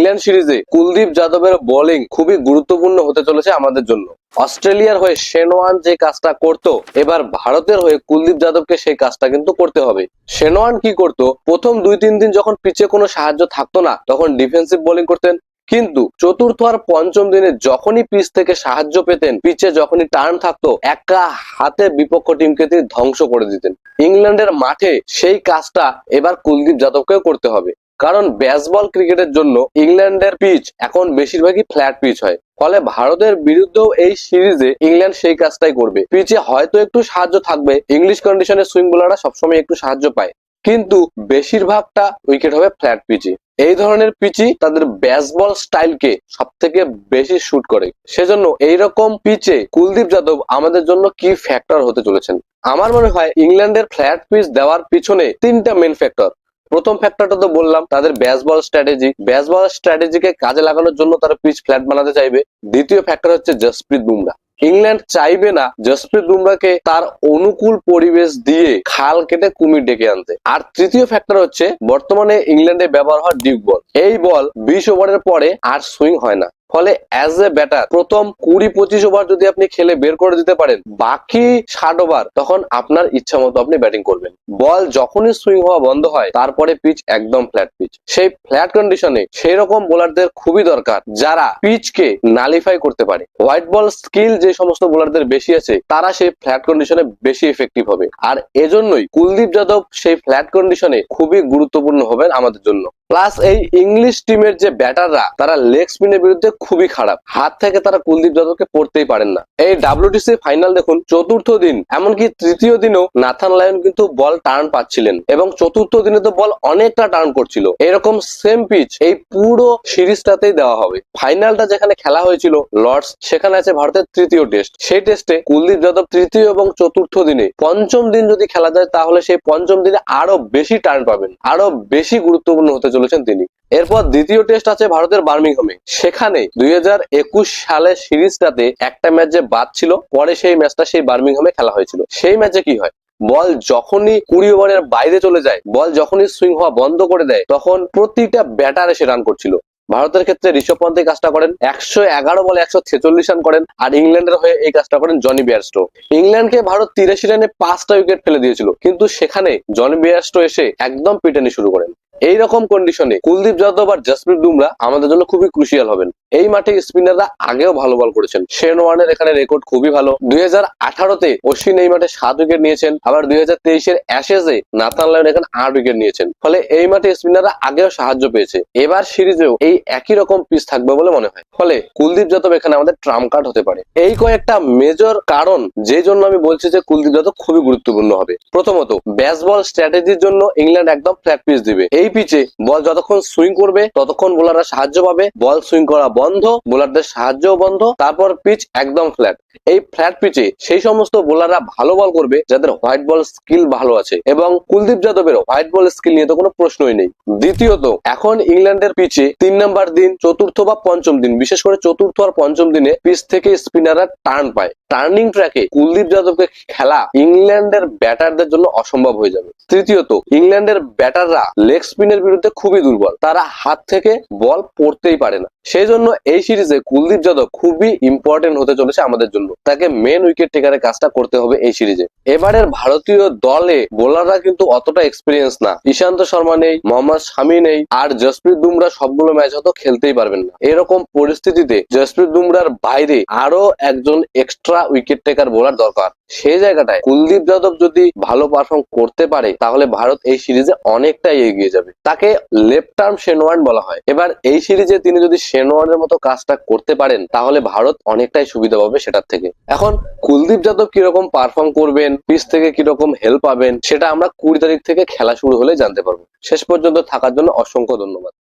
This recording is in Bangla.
ইংল্যান্ড সিরিজে কুলদীপ যাদবের বোলিং খুবই গুরুত্বপূর্ণ হতে চলেছে আমাদের জন্য। অস্ট্রেলিয়ার হয়ে শেন ওয়ার্ন যে কাজটা করতো, এবার ভারতের হয়ে কুলদীপ যাদবকে সেই কাজটা কিন্তু করতে হবে। শেন ওয়ার্ন কি করতো, প্রথম 2-3 দিন যখন পিচে কোনো সাহায্য থাকতো না তখন ডিফেন্সিভ বোলিং করতেন, কিন্তু চতুর্থ আর পঞ্চম দিনে যখনই পিচ থেকে সাহায্য পেতেন, পিচে যখনই টার্ন থাকতো, একা হাতে বিপক্ষ টিমকে তিনি ধ্বংস করে দিতেন। ইংল্যান্ডের মাঠে সেই কাজটা এবার কুলদীপ যাদবকেও করতে হবে, কারণ বেসবল ক্রিকেটের জন্য ইংল্যান্ডের পিচ এখন বেশিরভাগই ফ্ল্যাট পিচ হয়। ফলে ভারতের বিরুদ্ধেও এই সিরিজে ইংল্যান্ড সেই কাজটাই করবে। পিচে হয়তো একটু সাহায্য থাকবে, ইংলিশ কন্ডিশনে সুইং বোলাররা সবসময় একটু সাহায্য পায়, কিন্তু বেশিরভাগটা উইকেট হবে ফ্ল্যাট পিচে। এই ধরনের পিচই তাদের বেসবল স্টাইলকে সব থেকে বেশি শুট করে। সেজন্য এইরকম পিচে কুলদীপ যাদব আমাদের জন্য কি ফ্যাক্টর হতে চলেছেন। আমার মনে হয় ইংল্যান্ডের ফ্ল্যাট পিচ দেওয়ার পিছনে 3টা মেন ফ্যাক্টর। প্রথম ফ্যাক্টরটা তো বললাম, তাদের বেসবল স্ট্র্যাটেজি। বেসবল স্ট্র্যাটেজিকে কাজে লাগানোর জন্য তারা পিচ ফ্ল্যাট বানাতে চাইবে। দ্বিতীয় ফ্যাক্টর হচ্ছে জসপ্রীত বুমরাহ। ইংল্যান্ড চাইবে না জসপ্রীত বুমরাহকে তার অনুকূল পরিবেশ দিয়ে খাল কেটে কুমির ডেকে আনতে। আর তৃতীয় ফ্যাক্টর হচ্ছে বর্তমানে ইংল্যান্ডে ব্যবহার হয় ডিউক বল। এই বল 20 ওভারের পরে আর সুইং হয় না। ফলে অ্যাজ এ ব্যাটার প্রথম 20-25 ওভার যদি আপনি খেলে বের করে দিতে পারেন, বাকি 60 ওভার তখন আপনার ইচ্ছা মতো আপনি ব্যাটিং করবেন। বল যখনই সুইং হওয়া বন্ধ হয় তারপরে পিচ একদম ফ্ল্যাট পিচ। সেই ফ্ল্যাট কন্ডিশনে সেই রকম বোলারদের খুবই দরকার যারা পিচকে নালিফাই করতে পারে। হোয়াইট বল স্কিল যে সমস্ত বোলারদের বেশি আছে তারা সেই ফ্ল্যাট কন্ডিশনে বেশি এফেক্টিভ হবে। আর এজন্যই কুলদীপ যাদব সেই ফ্ল্যাট কন্ডিশনে খুবই গুরুত্বপূর্ণ হবেন আমাদের জন্য। প্লাস এই ইংলিশ টিমের যে ব্যাটাররা তারা লেগ স্পিনের বিরুদ্ধে খুবই খারাপ, হাত থেকে তারা কুলদীপ যাদবকে পড়তেই পারেন না। এই WTC ফাইনাল দেখুন, চতুর্থ দিন এমনকি তৃতীয় দিনেও নাথান লায়ন কিন্তু বল টার্ন পাচ্ছিলেন এবং চতুর্থ দিনে তো বল অনেকটা টার্ন করছিল। এরকম সেম পিচ এই পুরো সিরিজটাতেই দেওয়া হবে। ফাইনালটা যেখানে খেলা হয়েছিল লর্ডস, সেখানে আছে ভারতের তৃতীয় টেস্ট। সেই টেস্টে কুলদীপ যাদব তৃতীয় এবং চতুর্থ দিনে, পঞ্চম দিন যদি খেলা যায় তাহলে সেই পঞ্চম দিনে আরো বেশি টার্ন পাবেন, আরো বেশি গুরুত্বপূর্ণ হতে চলেছেন তিনি। এরপর দ্বিতীয় টেস্ট আছে ভারতের বার্মিংহামে। সেখানে 2021 সালের সিরিজটাতে একটা ম্যাচ যে বাদ ছিল, পরে সেই ম্যাচটা সেই বার্মিংহামে খেলা হয়েছিল। সেই ম্যাচে কি হয়, বল যখনই 20 ওভারের বাইরে চলে যায়, বল যখনই সুইং হওয়া বন্ধ করে দেয়, তখন প্রতিটা ব্যাটার এসে রান করছিল। ভারতের ক্ষেত্রে ঋষভ পন্থ এই কাজটা করেন, 111 বলে 146 রান করেন। আর ইংল্যান্ডের হয়ে এই কাজটা করেন জনি বেয়ারস্টো। ইংল্যান্ডকে ভারত 83 রানে 5টা উইকেট ফেলে দিয়েছিল, কিন্তু সেখানে জনি বেয়ারস্টো এসে একদম পিটানি শুরু করেন। এইরকম কন্ডিশনে কুলদীপ যাদব আর জসপ্রীত বুমরাহ আমাদের জন্য খুবই ক্রুশিয়াল হবেন। এই মাঠে স্পিনাররা আগেও ভালো বল করেছেন। শেন ওয়ার্নের এখানে রেকর্ড খুবই ভালো। 2018-তে অশ্বিন এই মাঠে 7 উইকেট নিয়েছেন। আবার 2023-এর অ্যাশেজে নাথান লায়ন এখানে 8 উইকেট নিয়েছেন। ফলে এই মাঠে স্পিনাররা আগেও সাহায্য পেয়েছে। এবার সিরিজেও এই একই রকম পিচ থাকবে বলে মনে হয়। ফলে কুলদীপ যাদব এখানে আমাদের ট্রাম্প কার্ড হতে পারে। এই কয়েকটা মেজর কারণ যে জন্য আমি বলছি যে কুলদীপ যাদব খুবই গুরুত্বপূর্ণ হবে। প্রথমত, বেসবল স্ট্র্যাটেজির জন্য ইংল্যান্ড একদম ফ্ল্যাট পিচ দিবে। এই পিচে বল যতক্ষণ সুইং করবে ততক্ষণ বোলাররা সাহায্য পাবে। বল সুইং করা বন্ধ, বোলারদের সাহায্যও বন্ধ, তারপর পিচ একদম ফ্ল্যাট। এই ফ্ল্যাট পিচে সেই সমস্ত বোলাররা ভালো বল করবে যাদের হোয়াইট বল স্কিল ভালো আছে, এবং কুলদীপ যাদবের হোয়াইট বল স্কিল নিয়ে তো কোনো প্রশ্নই নেই। দ্বিতীয়ত, এখন ইংল্যান্ডের পিচে 3 নম্বর দিন, চতুর্থ বা পঞ্চম দিন, বিশেষ করে চতুর্থ আর পঞ্চম দিনে পিচ থেকে স্পিনাররা টার্ন পায়। টার্নিং ট্র্যাকে কুলদীপ যাদবকে খেলা ইংল্যান্ডের ব্যাটারদের জন্য অসম্ভব হয়ে যাবে। তৃতীয়ত, ইংল্যান্ডের ব্যাটাররা লেগ স্পিনের বিরুদ্ধে খুবই দুর্বল, তারা হাত থেকে বল পড়তেই পারে না। সেই জন্য এই সিরিজে কুলদীপ যাদব খুবই ইম্পর্টেন্ট হতে চলেছে আমাদের জন্য। তাকে মেন উইকেট টেকারের কাজটা করতে হবে এই সিরিজে। এবারের ভারতীয় দলে বোলাররা কিন্তু অতটা এক্সপিরিয়েন্স না। ইশান্ত শর্মা নেই, মোহাম্মদ শামি নেই, আর জসপ্রীত বুমরাহ সবগুলো ম্যাচ হয়তো খেলতেই পারবেন না। এরকম পরিস্থিতিতে জসপ্রীত বুমরাহর বাইরে আরো একজন এক্সট্রা উইকেট টেকার বোলার দরকার। সেই জায়গাটায় কুলদীপ যাদব যদি ভালো পারফর্ম করতে পারে তাহলে ভারত এই সিরিজে অনেকটাই এগিয়ে যাবে। তাকে লেফট আর্ম শেন ওয়ার্ন বলা হয়। এবার এই সিরিজে তিনি যদি শেন ওয়ার্নের মতো কাজটা করতে পারেন তাহলে ভারত অনেকটাই সুবিধা পাবে সেটার থেকে। এখন কুলদীপ যাদব কিরকম পারফর্ম করবেন, পিচ থেকে কিরকম হেল্প পাবেন, সেটা আমরা 20 তারিখ থেকে খেলা শুরু হলে জানতে পারবো। শেষ পর্যন্ত থাকার জন্য অসংখ্য ধন্যবাদ।